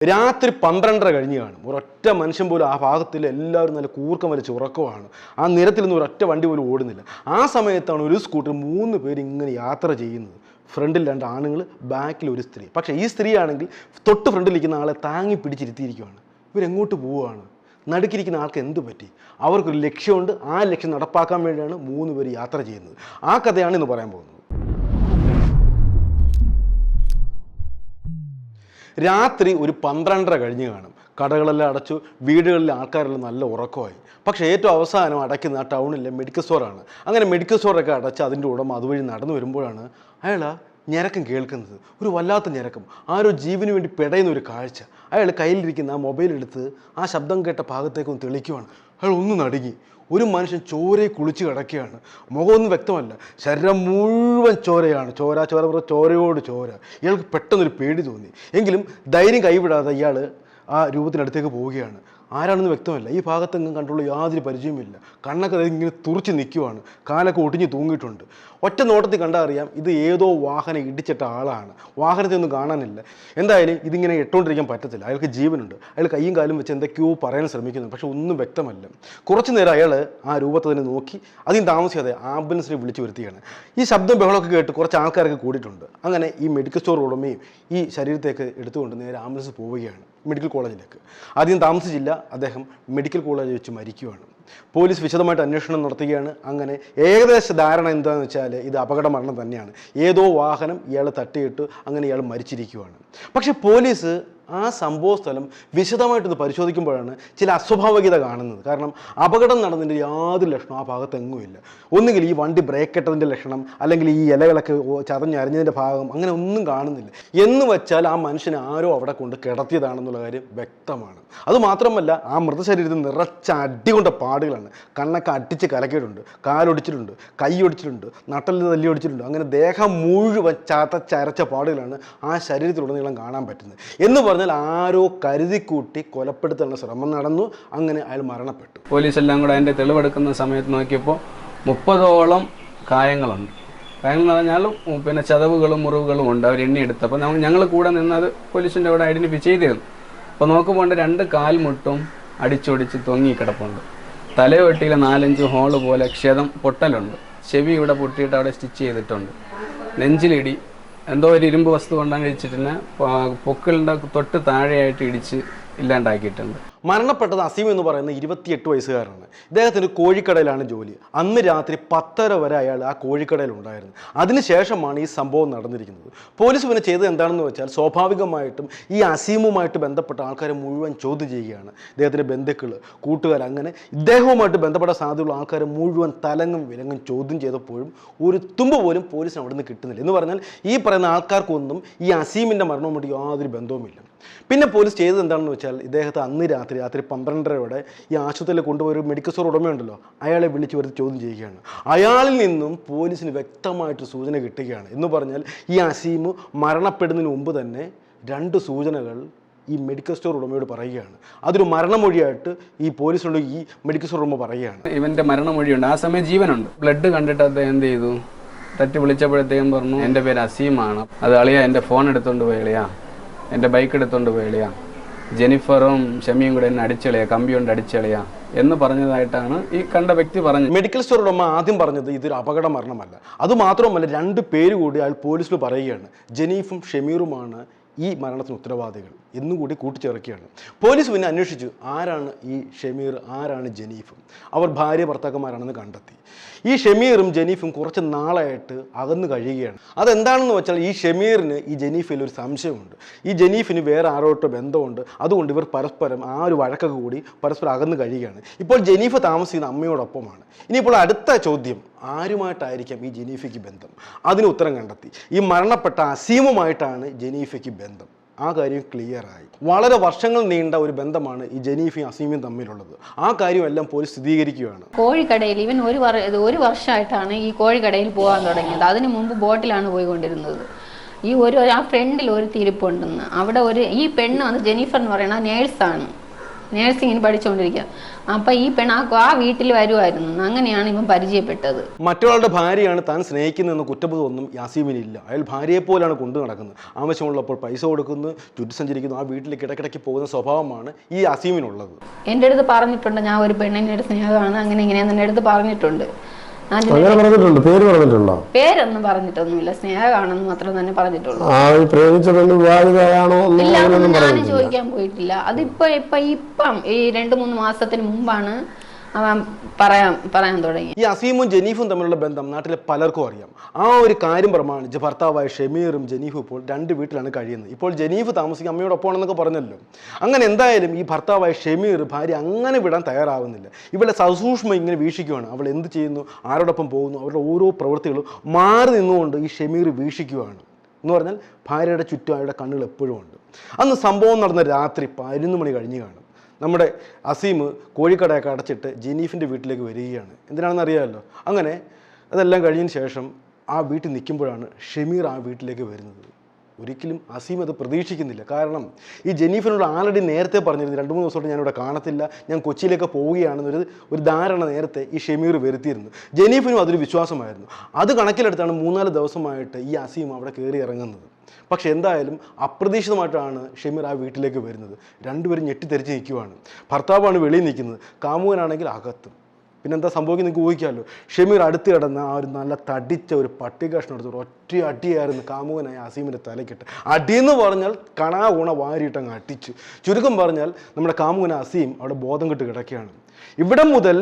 രാത്രി 12:30 കഴിഞ്ഞ് കാണും. ഒരൊറ്റ മനുഷ്യൻ പോലും ആ ഭാഗത്തിൽ എല്ലാവരും നല്ല കൂർക്കം വലിച്ച് ഉറക്കമാണ്. ആ നിരത്തിൽ നിന്ന് ഒരൊറ്റ വണ്ടി പോലും ഓടുന്നില്ല. ആ സമയത്താണ് ഒരു സ്കൂട്ടർ 3 പേര് ഇങ്ങനെ യാത്ര ചെയ്യുന്നത്. ഫ്രണ്ടിൽ 2 ആണുങ്ങൾ, ബാക്കിൽ ഒരു സ്ത്രീ. പക്ഷേ ഈ സ്ത്രീ ആണെങ്കിൽ തൊട്ട് ഫ്രണ്ടിലിരിക്കുന്ന ആളെ താങ്ങി പിടിച്ചിരുത്തിയിരിക്കുകയാണ്. ഇവരെങ്ങോട്ട് പോവുകയാണ്? നടുക്കിരിക്കുന്ന ആൾക്ക് എന്ത് പറ്റി? അവർക്കൊരു ലക്ഷ്യമുണ്ട്. ആ ലക്ഷ്യം നടപ്പാക്കാൻ വേണ്ടിയാണ് 3 പേര് യാത്ര ചെയ്യുന്നത്. ആ കഥയാണ് ഇന്ന് പറയാൻ പോകുന്നത്. രാത്രി ഒരു 12:30 കഴിഞ്ഞ് കാണും. കടകളെല്ലാം അടച്ചു, വീടുകളിലെ ആൾക്കാരെല്ലാം നല്ല ഉറക്കമായി. പക്ഷേ ഏറ്റവും അവസാനം അടയ്ക്കുന്ന ആ ടൗണിലെ മെഡിക്കൽ സ്റ്റോറാണ്. അങ്ങനെ മെഡിക്കൽ സ്റ്റോറൊക്കെ അടച്ച് അതിൻ്റെ ഉടമ അതുവഴി നടന്നു വരുമ്പോഴാണ് അയാൾ ഞരക്കം കേൾക്കുന്നത്. ഒരു വല്ലാത്ത ഞരക്കം, ആരോ ജീവന് വേണ്ടി പെടയുന്ന ഒരു കാഴ്ച. അയാൾ കയ്യിലിരിക്കുന്ന ആ മൊബൈൽ എടുത്ത് ആ ശബ്ദം കേട്ട ഭാഗത്തേക്കൊന്ന് തെളിക്കുവാണ്. അയാൾ ഒന്ന് നടുങ്ങി. ഒരു മനുഷ്യൻ ചോരയെ കുളിച്ച് കിടക്കുകയാണ്. മുഖമൊന്നും വ്യക്തമല്ല, ശരീരം മുഴുവൻ ചോരയാണ്. ചോരയോട് ചോര. ഇയാൾക്ക് പെട്ടെന്നൊരു പേടി തോന്നി. എങ്കിലും ധൈര്യം കൈവിടാതെ ഇയാൾ ആ രൂപത്തിനടുത്തേക്ക് പോവുകയാണ്. ആരാണെന്ന് വ്യക്തമല്ല. ഈ ഭാഗത്തെങ്ങും കണ്ടുള്ള യാതൊരു പരിചയമില്ല. കണ്ണൊക്കെ ഇങ്ങനെ തുറച്ച് നിൽക്കുവാണ്. കാലൊക്കെ ഒടിഞ്ഞ് തൂങ്ങിയിട്ടുണ്ട്. ഒറ്റ നോട്ടത്തിൽ കണ്ടാൽ അറിയാം ഇത് ഏതോ വാഹനം ഇടിച്ചിട്ട ആളാണ്. വാഹനത്തെ ഒന്നും കാണാനില്ല. എന്തായാലും ഇതിങ്ങനെ ഇട്ടുകൊണ്ടിരിക്കാൻ പറ്റത്തില്ല. അയാൾക്ക് ജീവനുണ്ട്. അയാൾ കൈയും കാലും വെച്ച് എന്തൊക്കെയോ പറയാൻ ശ്രമിക്കുന്നു. പക്ഷെ ഒന്നും വ്യക്തമല്ല. കുറച്ചു നേരം അയാൾ ആ രൂപത്തെ തന്നെ നോക്കി അധികം താമസിയാതെ ആംബുലൻസിനെ വിളിച്ചു വരുത്തിയാണ്. ഈ ശബ്ദം ബഹളമൊക്കെ കേട്ട് കുറച്ച് ആൾക്കാരൊക്കെ കൂടിയിട്ടുണ്ട്. അങ്ങനെ ഈ മെഡിക്കൽ സ്റ്റോർ ഉടമയും ഈ ശരീരത്തേക്ക് എടുത്തുകൊണ്ട് നേരെ ആംബുലൻസ് പോവുകയാണ് മെഡിക്കൽ കോളേജിലേക്ക്. ആദ്യം താമസിച്ചില്ല, അദ്ദേഹം മെഡിക്കൽ കോളേജിൽ വെച്ച് മരിക്കുകയാണ്. പോലീസ് വിശദമായിട്ട് അന്വേഷണം നടത്തുകയാണ്. അങ്ങനെ ഏകദേശ ധാരണ എന്താണെന്ന് വെച്ചാൽ ഇത് അപകട മരണം തന്നെയാണ്. ഏതോ വാഹനം ഇയാൾ തട്ടിയിട്ട് അങ്ങനെ ഇയാൾ മരിച്ചിരിക്കുകയാണ്. പക്ഷേ പോലീസ് ആ സംഭവ സ്ഥലം വിശദമായിട്ടൊന്ന് പരിശോധിക്കുമ്പോഴാണ് ചില അസ്വാഭാവികത കാണുന്നത്. കാരണം അപകടം നടന്നതിൻ്റെ യാതൊരു ലക്ഷണം ആ ഭാഗത്തെങ്ങുമില്ല. ഒന്നുകിൽ ഈ വണ്ടി ബ്രേക്ക് ഇട്ടതിൻ്റെ ലക്ഷണം, അല്ലെങ്കിൽ ഈ ഇലകളൊക്കെ ചതഞ്ഞരിഞ്ഞതിൻ്റെ ഭാഗം, അങ്ങനെ ഒന്നും കാണുന്നില്ല. എന്ന് വെച്ചാൽ ആ മനുഷ്യനെ ആരോ അവിടെ കൊണ്ട് കിടത്തിയതാണെന്നുള്ള കാര്യം വ്യക്തമാണ്. അതുമാത്രമല്ല ആ മൃതശരീരത്തിൽ നിറച്ച അടി കൊണ്ട പാടുകളാണ്. കണ്ണൊക്കെ അടിച്ച് കലക്കിയിട്ടുണ്ട്, കാലൊടിച്ചിട്ടുണ്ട്, കൈ ഒടിച്ചിട്ടുണ്ട്, നട്ടലിൽ തല്ലി ഒടിച്ചിട്ടുണ്ട്. അങ്ങനെ ദേഹം മുഴുവൻ ചതച്ചരച്ച പാടുകളാണ് ആ ശരീരത്തിലുടനീളം കാണാൻ പറ്റുന്നത്. എന്ന് പറഞ്ഞാൽ ആരോ കരുതിക്കൂട്ടി കൊലപ്പെടുത്താനുള്ള ശ്രമം നടന്നു. അങ്ങനെ അയാൾ മരണപ്പെട്ടു. പോലീസ് എല്ലാം കൂടെ അതിൻ്റെ തെളിവെടുക്കുന്ന സമയത്ത് നോക്കിയപ്പോൾ 30ഓളം കായങ്ങളുണ്ട്. കായങ്ങൾ പറഞ്ഞാൽ പിന്നെ ചതവുകളും മുറിവുകളും ഉണ്ട്. അവർ എണ്ണിയെടുത്തപ്പോൾ ഞങ്ങൾ കൂടെ നിന്നത് പോലീസിൻ്റെ അവിടെ ഐഡൻറ്റിഫൈ ചെയ്തിരുന്നു. അപ്പോൾ നോക്കുമ്പോൾ 2 കാൽമുട്ടും അടിച്ചൊടിച്ച് തൊങ്ങി കിടപ്പുണ്ട്. തലയൊട്ടിയിൽ 4-5 ഹോള് പോലെ ക്ഷതം പൊട്ടലുണ്ട്. ചെവി ഇവിടെ പൊട്ടിയിട്ട് അവിടെ സ്റ്റിച്ച് ചെയ്തിട്ടുണ്ട്. നെഞ്ചിലിടി, എന്തോ ഒരു ഇരുമ്പ് വസ്തു കൊണ്ടാണ് ഇടിച്ചിട്ട് പൊക്കിളിൻ്റെ തൊട്ട് താഴെയായിട്ട് ഇടിച്ച് ഇല്ലാണ്ടാക്കിയിട്ടുണ്ട്. മരണപ്പെട്ടത് അസീം എന്ന് പറയുന്ന 28 വയസ്സുകാരനാണ്. ഇദ്ദേഹത്തിന് കോഴിക്കടയിലാണ് ജോലി. അന്ന് രാത്രി 10:30 വരെ അയാൾ ആ കോഴിക്കടയിൽ ഉണ്ടായിരുന്നു. അതിനുശേഷമാണ് ഈ സംഭവം നടന്നിരിക്കുന്നത്. പോലീസ് പിന്നെ ചെയ്തത് എന്താണെന്ന് വെച്ചാൽ സ്വാഭാവികമായിട്ടും ഈ അസീമുമായിട്ട് ബന്ധപ്പെട്ട ആൾക്കാരെ മുഴുവൻ ചോദ്യം ചെയ്യുകയാണ്. ഇദ്ദേഹത്തിൻ്റെ ബന്ധുക്കൾ, കൂട്ടുകാർ, അങ്ങനെ ഇദ്ദേഹവുമായിട്ട് ബന്ധപ്പെട്ട സാധ്യതയുള്ള ആൾക്കാരെ മുഴുവൻ തലങ്ങും വിലങ്ങും ചോദ്യം ചെയ്തപ്പോഴും ഒരു തുമ്പ് പോലും പോലീസിന് അവിടെ നിന്ന് കിട്ടുന്നില്ല. എന്ന് പറഞ്ഞാൽ ഈ പറയുന്ന ആൾക്കാർക്കൊന്നും ഈ അസീമിൻ്റെ മരണവുമായിട്ട് യാതൊരു ബന്ധവുമില്ല. പിന്നെ പോലീസ് ചെയ്തത് എന്താണെന്ന് വെച്ചാൽ ഇദ്ദേഹത്തെ അന്ന് രാത്രി 12:30 ഈ ആശുപത്രിയിൽ കൊണ്ടുപോയി ഒരു മെഡിക്കൽ സ്റ്റോർ ഉടമയുണ്ടല്ലോ, അയാളെ വിളിച്ച് വരുത്തി ചോദ്യം ചെയ്യുകയാണ്. അയാളിൽ നിന്നും പോലീസിന് വ്യക്തമായിട്ട് സൂചന കിട്ടുകയാണ്. എന്ന് പറഞ്ഞാൽ ഈ അസീം മരണപ്പെടുന്നതിന് മുമ്പ് തന്നെ 2 സൂചനകൾ ഈ മെഡിക്കൽ സ്റ്റോർ ഉടമയോട് പറയുകയാണ്. അതൊരു മരണമൊഴിയായിട്ട് ഈ പോലീസിനോട് ഈ മെഡിക്കൽ സ്റ്റോർ ഉടമ പറയുകയാണ്. ഇവൻ്റെ മരണമൊഴിയുണ്ട്. ആ സമയം ജീവനുണ്ട്. ബ്ലഡ് കണ്ടിട്ട് അദ്ദേഹം എന്ത് ചെയ്തു, തട്ടി വിളിച്ചപ്പോഴത്തേക്കും പറഞ്ഞു എൻ്റെ പേര് അസീമാണ്. അത് അളിയാ എൻ്റെ ഫോൺ എടുത്തുകൊണ്ട് പോയി അളിയാ, എൻ്റെ ബൈക്ക് എടുത്തുകൊണ്ട് പോയി അളിയാ, ജെനിഫറും ഷമിയും കൂടെ എന്നെ അടിച്ചളിയാ, കമ്പി കൊണ്ട് അടിച്ചളിയാ എന്ന് പറഞ്ഞതായിട്ടാണ് ഈ കണ്ട വ്യക്തി പറഞ്ഞത്. മെഡിക്കൽ സ്റ്റോർ ഉടമ ആദ്യം പറഞ്ഞത് ഇതൊരു അപകട മരണമല്ല. അതുമാത്രമല്ല 2 പേര് കൂടി അയാൾ പോലീസിൽ പറയുകയാണ്. ജെനീഫും ഷമീറുമാണ് ഈ മരണത്തിന് ഉത്തരവാദികൾ എന്നുകൂടി കൂട്ടിച്ചേർക്കുകയാണ്. പോലീസ് പിന്നെ അന്വേഷിച്ചു ആരാണ് ഈ ഷമീർ, ആരാണ് ജെനീഫും. അവർ ഭാര്യ ഭർത്താക്കന്മാരാണെന്ന് കണ്ടെത്തി. ഈ ഷമീറും ജെനീഫും കുറച്ച് നാളായിട്ട് അകന്നു കഴിയുകയാണ്. അതെന്താണെന്ന് വെച്ചാൽ ഈ ഷമീറിന് ഈ ജെനീഫിൽ ഒരു സംശയമുണ്ട്. ഈ ജെനീഫിന് വേറെ ആരോട്ടോ ബന്ധമുണ്ട്. അതുകൊണ്ട് ഇവർ പരസ്പരം ആ ഒരു വഴക്കൊക്കെ കൂടി പരസ്പരം അകന്നു കഴിയുകയാണ്. ഇപ്പോൾ ജെനീഫ് താമസിക്കുന്ന അമ്മയോടൊപ്പമാണ്. ഇനിയിപ്പോൾ അടുത്ത ചോദ്യം, ആരുമായിട്ടായിരിക്കാം ഈ ജെനീഫയ്ക്ക് ബന്ധം? അതിന് ഉത്തരം കണ്ടെത്തി. ഈ മരണപ്പെട്ട അസീമുമായിട്ടാണ് ജെനീഫയ്ക്ക് ബന്ധം. ആ കാര്യം ക്ലിയറായി. വളരെ വർഷങ്ങൾ നീണ്ട ഒരു ബന്ധമാണ് ഈ ജെനീഫയും അസീമും തമ്മിലുള്ളത്. ആ കാര്യമെല്ലാം പോലീസ് സ്ഥിരീകരിക്കുകയാണ്. കോഴിക്കടയിൽ ഇവൻ ഒരു വർഷമായിട്ടാണ് ഈ കോഴിക്കടയിൽ പോകാൻ തുടങ്ങിയത്. അതിനു മുമ്പ് ബോട്ടിലാണ് പോയിക്കൊണ്ടിരുന്നത്. ആ ഫ്രണ്ടിൽ ഒരു തിരിപ്പുണ്ടെന്ന് അവിടെ ഈ പെണ്ണ് ജെനീഫർ എന്ന് പറയുന്ന നേഴ്സാണ്. നേഴ്സിങ്ങിന് പഠിച്ചുകൊണ്ടിരിക്കുക. അപ്പം ഈ പെണ്ണാക്കും ആ വീട്ടിൽ വരുമായിരുന്നു. അങ്ങനെയാണ് ഇവൻ പരിചയപ്പെട്ടത്. മറ്റൊരാളുടെ ഭാര്യയാണ് താൻ സ്നേഹിക്കുന്നതെന്ന് കുറ്റബോധമൊന്നും യാസീമിനില്ല. അയാൾ ഭാര്യയെ പോലെയാണ് കൊണ്ടു നടക്കുന്നത്. ആവശ്യമുള്ളപ്പോൾ പൈസ കൊടുക്കുന്നു, ചുറ്റി സഞ്ചരിക്കുന്നു, ആ വീട്ടിലേക്ക് ഇടയ്ക്കിടയ്ക്ക് പോകുന്ന സ്വഭാവമാണ് ഈ യാസീമിനുള്ളത്. എൻ്റെ അടുത്ത് പറഞ്ഞിട്ടുണ്ട്, ഞാൻ ഒരു പെണ്ണിൻ്റെ സ്നേഹമാണ് അങ്ങനെ ഇങ്ങനെയാന്ന് എൻ്റെ അടുത്ത് പറഞ്ഞിട്ടുണ്ട്. പേരൊന്നും പറഞ്ഞിട്ടൊന്നുമില്ല, സ്നേഹമാണെന്ന് മാത്രം തന്നെ പറഞ്ഞിട്ടുള്ളൂ. ഇല്ല, അതൊന്നും ഞാൻ ചോദിക്കാൻ പോയിട്ടില്ല. അതിപ്പം ഈ 2-3 മാസത്തിന് മുമ്പാണ് അവൻ പറയാൻ തുടങ്ങി. ഈ അസീമും ജനീഫും തമ്മിലുള്ള ബന്ധം നാട്ടിലെ പലർക്കും അറിയാം. ആ ഒരു കാര്യം പ്രമാണിച്ച് ഭർത്താവായ ഷമീറും ജനീഫും ഇപ്പോൾ 2 വീട്ടിലാണ് കഴിയുന്നത്. ഇപ്പോൾ ജനീഫ് താമസിക്കും അമ്മയോടൊപ്പമാണെന്നൊക്കെ പറഞ്ഞല്ലോ. അങ്ങനെ എന്തായാലും ഈ ഭർത്താവായ ഷമീർ ഭാര്യ അങ്ങനെ വിടാൻ തയ്യാറാവുന്നില്ല. ഇവളെ സസൂക്ഷ്മം ഇങ്ങനെ വീക്ഷിക്കുകയാണ്. അവൾ എന്ത് ചെയ്യുന്നു, ആരോടൊപ്പം പോകുന്നു, അവരുടെ ഓരോ പ്രവൃത്തികളും മാറി നിന്നുകൊണ്ട് ഈ ഷമീർ വീക്ഷിക്കുകയാണ്. എന്ന് പറഞ്ഞാൽ ഭാര്യയുടെ ചുറ്റും അയാളുടെ കണ്ണുകൾ എപ്പോഴും ഉണ്ട്. അന്ന് സംഭവം നടന്ന രാത്രി 11 മണി കഴിഞ്ഞ് കാണും. നമ്മുടെ അസീം കോഴിക്കടയൊക്കെ അടച്ചിട്ട് ജനീഫിൻ്റെ വീട്ടിലേക്ക് വരികയാണ്. എന്തിനാണെന്ന് അറിയാമല്ലോ. അങ്ങനെ അതെല്ലാം കഴിഞ്ഞതിന് ശേഷം ആ വീട്ടിൽ നിൽക്കുമ്പോഴാണ് ഷമീർ ആ വീട്ടിലേക്ക് വരുന്നത്. ഒരിക്കലും അസീം അത് പ്രതീക്ഷിക്കുന്നില്ല. കാരണം ഈ ജനീഫിനോട് ആൾറെഡി നേരത്തെ പറഞ്ഞിരുന്നു, 2-3 ദിവസമായിട്ട് ഞാനിവിടെ കാണത്തില്ല, ഞാൻ കൊച്ചിയിലേക്ക് പോവുകയാണെന്നൊരു ധാരണ നേരത്തെ ഈ ഷമീർ വരുത്തിയിരുന്നു. ജനീഫിനും അതൊരു വിശ്വാസമായിരുന്നു. അത് കണക്കിലെടുത്താണ് 3-4 ദിവസമായിട്ട് ഈ അസീം അവിടെ കയറി ഇറങ്ങുന്നത്. പക്ഷെ എന്തായാലും അപ്രതീക്ഷിതമായിട്ടാണ് ഷമീർ ആ വീട്ടിലേക്ക് വരുന്നത്. രണ്ടുപേരും ഞെട്ടിത്തെറിച്ച് നിൽക്കുവാണ്. ഭർത്താവാണ് വെളിയിൽ നിൽക്കുന്നത്, കാമുകനാണെങ്കിൽ അകത്തും. പിന്നെന്താ സംഭവിക്കും നിങ്ങൾക്ക് ഊഹിക്കാമല്ലോ. ഷമീർ അടുത്ത് കിടന്ന ആ ഒരു നല്ല തടിച്ച ഒരു പട്ടി കഷ്ണം എടുത്ത് ഒറ്റ അടിയായിരുന്നു കാമുകനായ അസീമിൻ്റെ തലക്കിട്ട്. അടിയെന്ന് പറഞ്ഞാൽ കണാ ഊണ വാരിയിട്ടങ്ങ് അടിച്ചു. ചുരുക്കം പറഞ്ഞാൽ നമ്മുടെ കാമുകന അസീം അവിടെ ബോധം കെട്ട് കിടക്കുകയാണ്. ഇവിടെ മുതൽ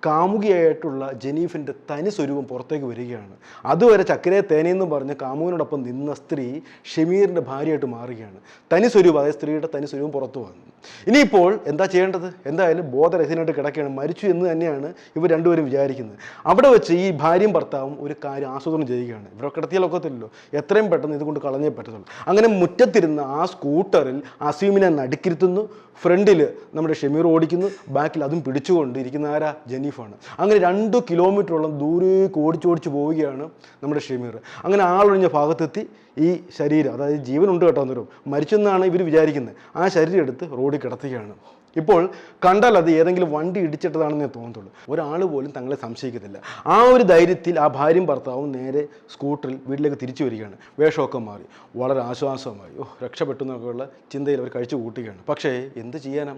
കാമുകിയായിട്ടുള്ള ജനീഫിൻ്റെ തനി സ്വരൂപം പുറത്തേക്ക് വരികയാണ്. അതുവരെ ചക്കരയെ തേനയെന്ന് പറഞ്ഞ് കാമുവിനോടൊപ്പം നിന്ന സ്ത്രീ ഷമീറിൻ്റെ ഭാര്യയായിട്ട് മാറുകയാണ്. തനി സ്വരൂപം, അതായത് സ്ത്രീയുടെ തനി സ്വരൂപം പുറത്തു വന്നു. ഇനിയിപ്പോൾ എന്താ ചെയ്യേണ്ടത്? എന്തായാലും ബോധരഹിതനായിട്ട് കിടക്കുകയാണ്, മരിച്ചു എന്ന് തന്നെയാണ് ഇവർ രണ്ടുപേരും വിചാരിക്കുന്നത്. അവിടെ വെച്ച് ഈ ഭാര്യയും ഭർത്താവും ഒരു കാര്യം ആസൂത്രണം ചെയ്യുകയാണ്. ഇവിടെ കിടത്തിയാലൊക്കത്തില്ലല്ലോ, എത്രയും പെട്ടെന്ന് ഇതുകൊണ്ട് കളഞ്ഞേ പറ്റത്തുള്ളൂ. അങ്ങനെ മുറ്റത്തിരുന്ന ആ സ്കൂട്ടറിൽ അസീമിനെ നടുക്കിരുത്തുന്നു. ഫ്രണ്ടിൽ നമ്മുടെ ഷമീർ ഓടിക്കുന്നു, ബാക്കിൽ അതും പിടിച്ചുകൊണ്ട് ഇരിക്കുന്ന ആരാ? ജനീഫാണ്. അങ്ങനെ 2 കിലോമീറ്ററോളം ദൂരേക്ക് ഓടിച്ചോടിച്ച് പോവുകയാണ് നമ്മുടെ ഷമീർ. അങ്ങനെ ആളൊഴിഞ്ഞ ഭാഗത്തെത്തി ഈ ശരീരം, അതായത് ജീവനുണ്ട് കേട്ടോ, അന്നേരം മരിച്ചെന്നാണ് ഇവർ വിചാരിക്കുന്നത്, ആ ശരീരം എടുത്ത് റോഡിൽ കിടത്തുകയാണ്. ഇപ്പോൾ കണ്ടാൽ അത് ഏതെങ്കിലും വണ്ടി ഇടിച്ചിട്ടതാണെന്നേ തോന്നത്തുള്ളൂ. ഒരാൾ പോലും തങ്ങളെ സംശയിക്കത്തില്ല. ആ ഒരു ധൈര്യത്തിൽ ആ ഭാര്യയും ഭർത്താവും നേരെ സ്കൂട്ടറിൽ വീട്ടിലേക്ക് തിരിച്ചു വരികയാണ്. വേഷമൊക്കെ മാറി വളരെ ആശ്വാസമായി, രക്ഷപ്പെട്ടു എന്നൊക്കെയുള്ള ചിന്തയിൽ അവർ കഴിച്ചു കൂട്ടുകയാണ്. പക്ഷേ എന്ത് ചെയ്യാനാ,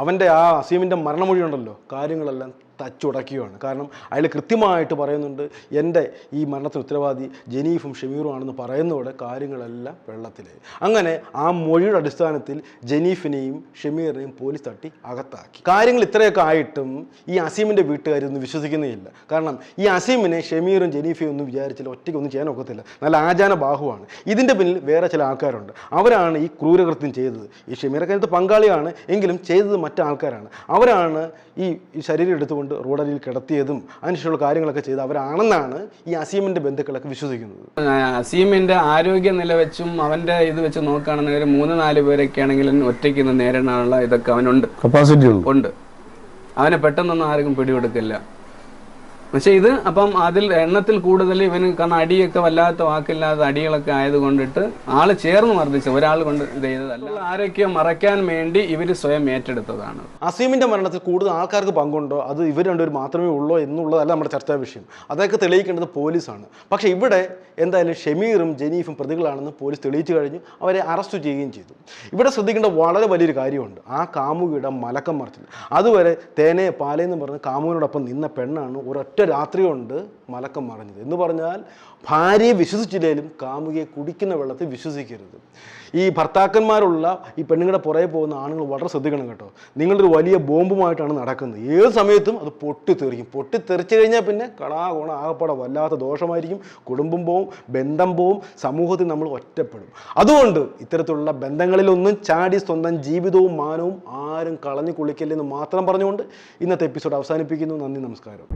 അവൻ്റെ ആ അസീമിൻ്റെ മരണമൊഴി ഉണ്ടല്ലോ, കാര്യങ്ങളെല്ലാം തച്ചുടക്കുകയാണ്. കാരണം അയാൾ കൃത്യമായിട്ട് പറയുന്നുണ്ട്, എൻ്റെ ഈ മരണത്തിന് ഉത്തരവാദി ജനീഫും ഷമീറും ആണെന്ന് പറയുന്നതോടെ കാര്യങ്ങളെല്ലാം വെള്ളത്തിലായി. അങ്ങനെ ആ മൊഴിയുടെ അടിസ്ഥാനത്തിൽ ജനീഫിനെയും ഷമീറിനെയും പോലീസ് തട്ടി അകത്താക്കി. കാര്യങ്ങൾ ഇത്രയൊക്കെ ആയിട്ടും ഈ അസീമിൻ്റെ വീട്ടുകാരൊന്നും വിശ്വസിക്കുന്നേയില്ല. കാരണം ഈ അസീമിനെ ഷമീറും ജനീഫയും ഒന്നും വിചാരിച്ചില്ല, ഒറ്റയ്ക്കൊന്നും ചെയ്യാൻ ഒക്കത്തില്ല, നല്ല ആചാന ബാഹുവാണ്. ഇതിൻ്റെ പിന്നിൽ വേറെ ചില ആൾക്കാരുണ്ട്, അവരാണ് ഈ ക്രൂരകൃത്യം ചെയ്തത്. ഈ ഷമീറൊക്കെ അതിനകത്ത് പങ്കാളിയാണ്, എങ്കിലും ചെയ്തത് മറ്റാൾക്കാരാണ്. അവരാണ് ഈ ശരീരം എടുത്തുകൊണ്ട് റോഡരിയിൽ കിടത്തിയതും അതിനുശേഷമുള്ള കാര്യങ്ങളൊക്കെ ചെയ്ത് അവരാണെന്നാണ് ഈ അസീമിന്റെ ബന്ധുക്കളൊക്കെ വിശ്വസിക്കുന്നത്. അസീമിന്റെ ആരോഗ്യനില വെച്ചും അവന്റെ ഇത് വെച്ച് നോക്കുകയാണെന്നുണ്ടെങ്കിൽ 3-4 പേരൊക്കെ ആണെങ്കിലും ഒറ്റയ്ക്ക് നിന്ന് നേരിടാനുള്ള ഇതൊക്കെ അവനുണ്ട്, കപ്പാസിറ്റി ഉണ്ട്. അവനെ പെട്ടെന്നൊന്നും ആർക്കും പിടികൊടുക്കില്ല. പക്ഷെ ഇത് അപ്പം അതിൽ എണ്ണത്തിൽ കൂടുതൽ ഇവന്, കാരണം അടിയൊക്കെ വല്ലാത്ത വാക്കില്ലാത്ത അടികളൊക്കെ ആയതുകൊണ്ടിട്ട് ആള് ചേർന്ന് മർദ്ദിച്ച ഒരാൾ കൊണ്ട് ഇത് ചെയ്തതല്ല. ആരൊക്കെയോ മറയ്ക്കാൻ വേണ്ടി ഇവര് സ്വയം ഏറ്റെടുത്തതാണ്. അസീമിന്റെ മരണത്തിൽ കൂടുതൽ ആൾക്കാർക്ക് പങ്കുണ്ടോ, അത് ഇവർ രണ്ടുപേർ മാത്രമേ ഉള്ളൂ എന്നുള്ളതല്ല നമ്മുടെ ചർച്ചാ വിഷയം. അതൊക്കെ തെളിയിക്കേണ്ടത് പോലീസാണ്. പക്ഷെ ഇവിടെ എന്തായാലും ഷമീറും ജനീഫും പ്രതികളാണെന്ന് പോലീസ് തെളിയിച്ചു കഴിഞ്ഞു, അവരെ അറസ്റ്റ് ചെയ്യുകയും ചെയ്തു. ഇവിടെ ശ്രദ്ധിക്കേണ്ട വളരെ വലിയൊരു കാര്യമുണ്ട്, ആ കാമുകിയുടെ മലക്കം മറിച്ചിൽ. അതുവരെ തേനെ പാലേന്ന് പറഞ്ഞ് കാമുവിനോടൊപ്പം നിന്ന പെണ്ണാണ് ഒരൊറ്റ രാത്രി കൊണ്ട് മലക്കം മറിഞ്ഞത്. എന്ന് പറഞ്ഞാൽ ഭാര്യയെ വിശ്വസിച്ചില്ലെങ്കിലും കാമുകിയെ കുടിക്കുന്ന വെള്ളത്തിൽ വിശ്വസിക്കരുത്. ഈ ഭർത്താക്കന്മാരുള്ള ഈ പെണ്ണുങ്ങളുടെ പുറകെ പോകുന്ന ആണുങ്ങൾ വളരെ ശ്രദ്ധിക്കണം കേട്ടോ. നിങ്ങളൊരു വലിയ ബോംബുമായിട്ടാണ് നടക്കുന്നത്. ഏത് സമയത്തും അത് പൊട്ടിത്തെറിക്കും. പൊട്ടിത്തെറിച്ചു കഴിഞ്ഞാൽ പിന്നെ കടാകോണ ആകപ്പാടെ വല്ലാത്ത ദോഷമായിരിക്കും. കുടുംബം പോവും, ബന്ധം പോവും, സമൂഹത്തിൽ നമ്മൾ ഒറ്റപ്പെടും. അതുകൊണ്ട് ഇത്തരത്തിലുള്ള ബന്ധങ്ങളിലൊന്നും ചാടി സ്വന്തം ജീവിതവും മാനവും ആരും കളഞ്ഞു കുളിക്കില്ലെന്ന് മാത്രം പറഞ്ഞുകൊണ്ട് ഇന്നത്തെ എപ്പിസോഡ് അവസാനിപ്പിക്കുന്നു. നന്ദി, നമസ്കാരം.